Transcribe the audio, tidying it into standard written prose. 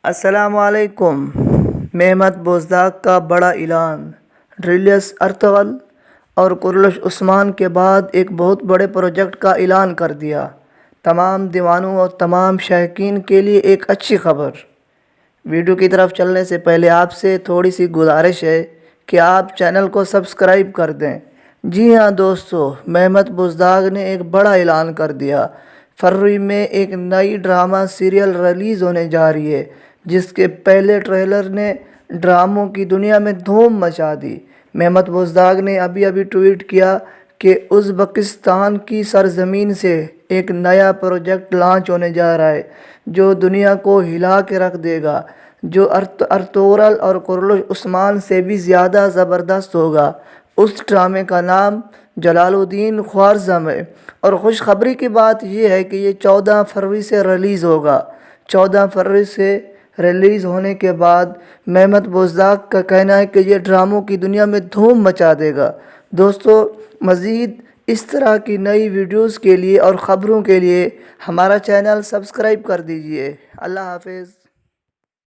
السلام علیکم۔ مہمت بوزداگ کا بڑا اعلان۔ ڈریلیس ارطغرل اور کرلش عثمان کے بعد ایک بہت بڑے پروجیکٹ کا اعلان کر دیا۔ تمام دیوانوں اور تمام شائقین کے لیے ایک اچھی خبر۔ ویڈیو کی طرف چلنے سے پہلے آپ سے تھوڑی سی گزارش ہے کہ آپ چینل کو سبسکرائب کر دیں۔ جی ہاں دوستو، مہمت بوزداگ نے ایک بڑا اعلان کر دیا۔ فروری میں ایک نئی ڈرامہ سیریل ریلیز ہونے جا رہی ہے، جس کے پہلے ٹریلر نے ڈراموں کی دنیا میں دھوم مچا دی۔ مہمت بوزداگ نے ابھی ٹویٹ کیا کہ ازبکستان کی سرزمین سے ایک نیا پروجیکٹ لانچ ہونے جا رہا ہے جو دنیا کو ہلا کے رکھ دے گا، جو ارطغرل اور کرلش عثمان سے بھی زیادہ زبردست ہوگا۔ اس ڈرامے کا نام جلال الدین خوارزم ہے، اور خوشخبری کی بات یہ ہے کہ یہ 14 فروری سے ریلیز ہوگا۔ 14 فروری سے ریلیز ہونے کے بعد مہمت بوزداگ کا کہنا ہے کہ یہ ڈراموں کی دنیا میں دھوم مچا دے گا۔ دوستو، مزید اس طرح کی نئی ویڈیوز کے لیے اور خبروں کے لیے ہمارا چینل سبسکرائب کر دیجئے۔ اللہ حافظ۔